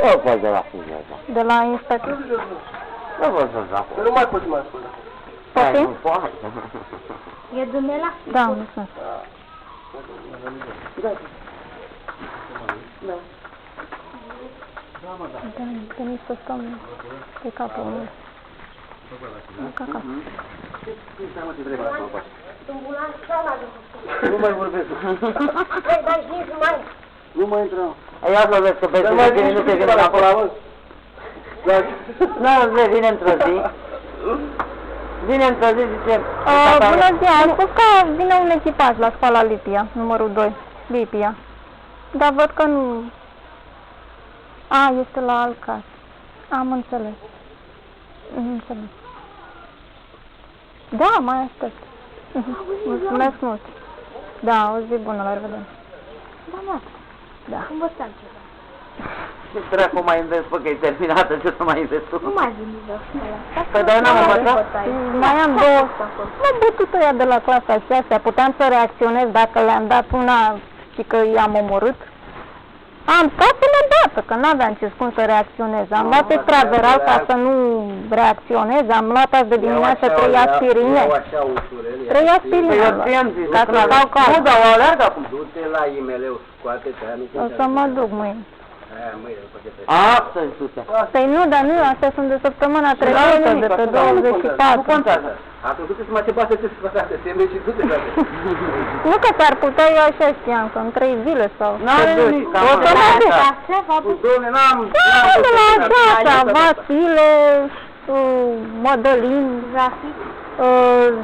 Eu pot de la Fuzeza. De la inspector? Eu pot să zac. Nu mai poți să mai ascultă. Poftim? Nu poate. E Dunela? Da, mulțumesc. Da. Da. Da, veni să stăm pe capul meu. Ca acasă. Nu mai vorbesc. Nu mai intră. Ia să vezi că pe tine nu te vine înapoi. Nu, se vine într-o zi. Vine într-o zi, zice... Bună ziua, am spus că vine un echipaj la Spala Lipia, numărul 2, Lipia. Dar văd că nu... A, este la alt caz. Am înțeles. Înțeles. Da, mai aștept. Mulțumesc mult. Da, o zi bună, la revedere. Da. Cum vă stai ceva? Ce dracu mai investi, bă, că e terminată, ce să mai investi tu? Nu mai veni de asta. Păi, dar eu n-am învățat. Mai am două. M-am bătut ăia de la clasa 6-a. Puteam să reacționez dacă le-am dat una și că i-am omorât. Am stat să le bată, că n-aveam ce spun să reacționez. Am luat extraveral ca să nu reacționez. Am luat azi de dimineață 3 aspirine. 3 aspirine am luat. Ca să stau calm. Nu, dar o alergă acum. Du-te la IML-ul, scoate-te aminte. O să mă duc mâine. Aia, mâine, după ce te... Astăzi, du-te. Păi nu, dar nu, astea sunt de săptămâna trecută, de pe 24. Nu contează. Atunci du-te să mai te bate ce-ți făcate, te mergi și du-te, frate. Nu că s-ar putea, eu așa știam, că în 3 zile sau... N-are nimic. O să mă duc. Doamne, n-am... Da, de la Zața, Vasile, Mădălin,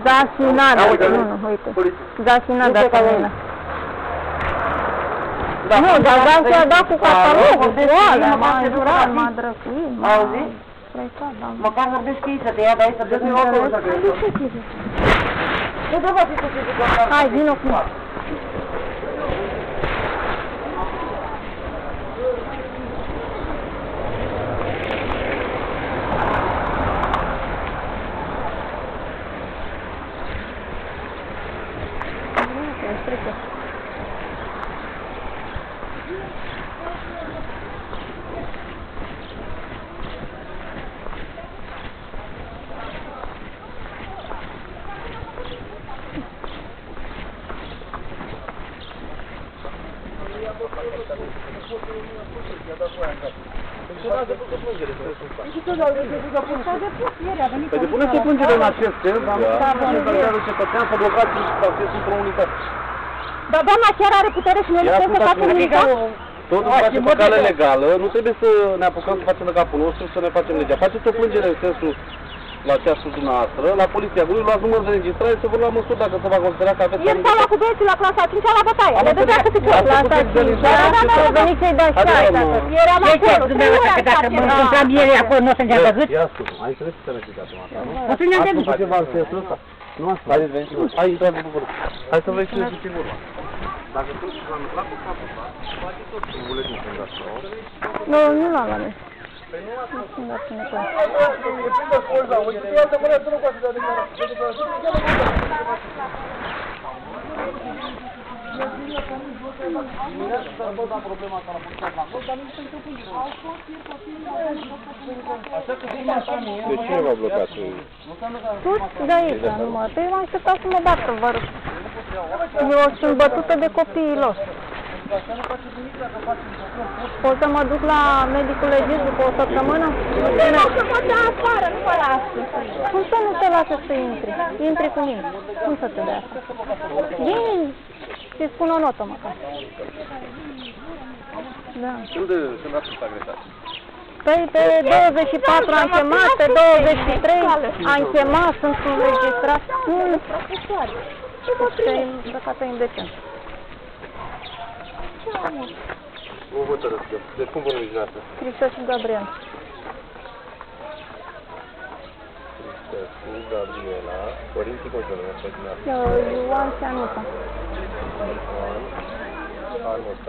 Zasinada, nu, uite, Zasinada Călina. Nu, dar Zasia a dat cu catalogul, cu alea, m-a înjurat, m-a drăcuit, m-a... Auzi? Măcar vorbești cu ei să te ia de aici, să te duci acolo să crezi. Nu te faci cu fizică. Hai, vino cu... Păi depuneți o plângere în acest sens, am liberalizat cetățean să blocați accesul într-o unitate. Dar doamna chiar are putere și noi nu trebuie să facem nimic? Totul se face pe cale legală, nu trebuie să ne apucăm să facem de capul nostru, să ne facem legea. Faceți o plângere în sensul la ceasul dumneavoastră, la poliția Gului, luați numărul de înregistrare să vă luăm măsuri dacă se va considera că aveți... Ieri s-a luat cu băieții la clasa 5-a la bătaie, le dădea câte ce? Clasa 5-a, da, veniți să-i dați șai, eram acolo, că dacă mă întâmplam ieri acolo, nu o să ne-am văzut? Ia ascultă, ai înțeles că te-am explicat acum asta, nu? O să ne-am văzut. Faceți ceva în sensul ăsta? Nu asta. Haideți, veniți, hai, intrați după vorbă. Hai să vă explic ce vorba. Dacă tot s-a întâmplat cu faptul ăsta, face tot în buletin să-mi dați, nu? Nu l-am la noi. Nu dați cine tot. De cine v-a blocat? Tu de aici, numai. Păi m-am așteptat să mă bată, vă rog. Eu sunt bătută de copiii lor. Pot să mă duc la medicul legist după o săptămână? Nu să mă dea afară, nu mă lasă. Cum să nu te lasă să intri? Intri cu mine. Cum să te dea? Vin! Ți spun o notă măcar. Da. Când a fost agresat? Păi pe 24 am chemat, pe 23 am chemat, sunt înregistrat. Nu, ce mă prind? Băcată indecentă. Nu vă tărăsc eu. Deci cum vă numiți dumneavoastră? Cristosu Gabriel. Cristosu Gabriela. Părinții cum se numesc pe dumneavoastră? Ioan și Anuta.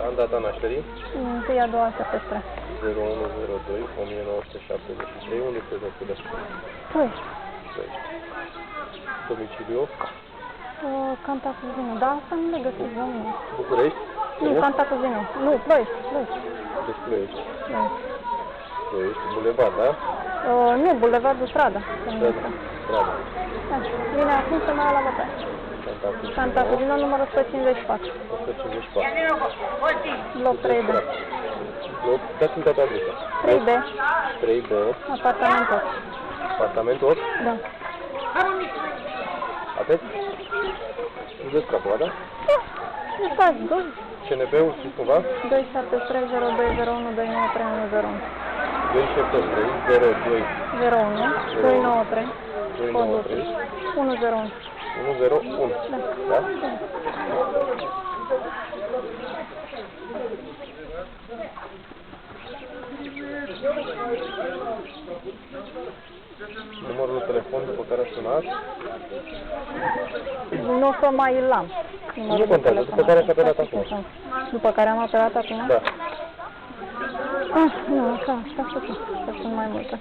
An, data nașterii? 1-a 17. 0102 1973. Unde sunteți născută? Păi. Domiciliu? Canta cu vinul. Da, asta nu le găsiți, domnule. București? Nu, Canta cu vinul. Nu, Ploiești. Deci Ploiești. Ploiești, bulevard, da? Nu, Bulevardul Strada. Strada. Da. Vine acum să mai ia la bătaie. Santa Cuzino, numărul 154. 154. Bloc 3B. Bloc, dați-mi toată adresa. 3B. 3B. Apartament 8. Apartament 8. Da. Atât? Nu veți capul, da? Uitați, 2. CNB-ul, știți cumva? 2730201293101. 273 01 293 293 101. 101. Da? Numărul de telefon după care a sunat? Nu o să mai îl am. Nu contează, după care ați apelat acum. După care am apelat acum? Da. Nu, așa sunt, că sunt mai multe.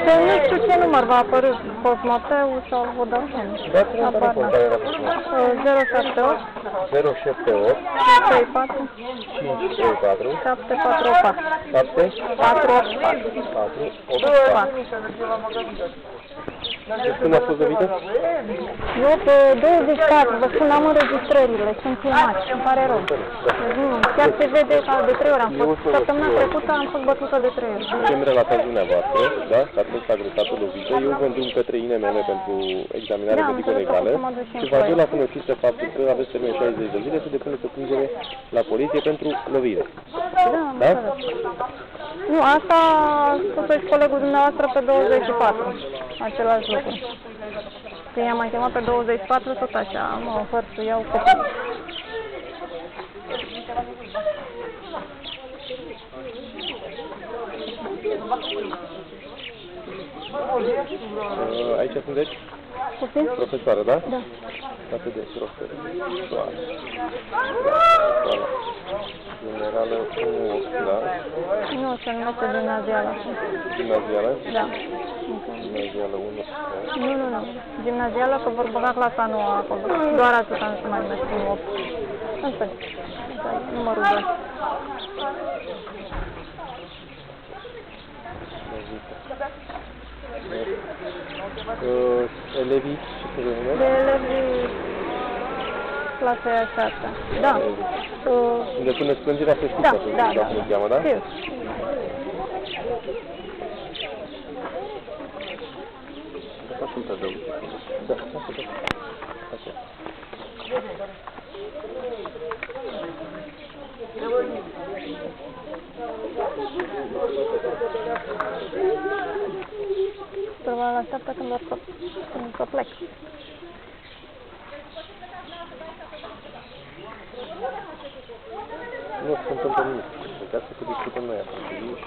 Păi nu știu ce număr va apărut, Cosmoteu sau Vodafone. Dați-mi un telefon care era pe 078 078 34 534 748 Deci când a fost găvită? Eu pe 24, vă spun, am înregistrările, sunt filmați, îmi pare rău. Nu, chiar se vede ca de 3 ori am fost. Săptămâna trecută am fost bătută de 3 ori. Putem relata dumneavoastră, da? Că ați fost agresată, lovită. Eu vă îndrum către INMM pentru examinare medico-legală și vă aduc la cunoștință faptul că aveți termen 60 de zile să depuneți o plângere la poliție pentru lovire. Da? Nu, asta a spus și colegul dumneavoastră pe 24, același lucru. Că i-am mai chemat pe 24, tot așa, mă ofer să iau copii. Aici sunteți? Poftim? Profesoară, da? Da. Clasă de profesoară. Generală 1, da? Nu, se numește gimnazială. Gimnazială? Da. Gimnazială 1. Nu. Gimnazială, că vor băga clasa nouă acolo. Doar atâta nu se mai numește 8. Înțeleg. Numărul 2. Elevii, ce se numesc? De elevii clasa a 6-a. Da. Depuneți plângerea pe Da. cum se cheamă, da? Știu. Da. Probabil așteaptă când doar să plec. Nu se întâmplă nimic. Uitați că discutăm noi acum.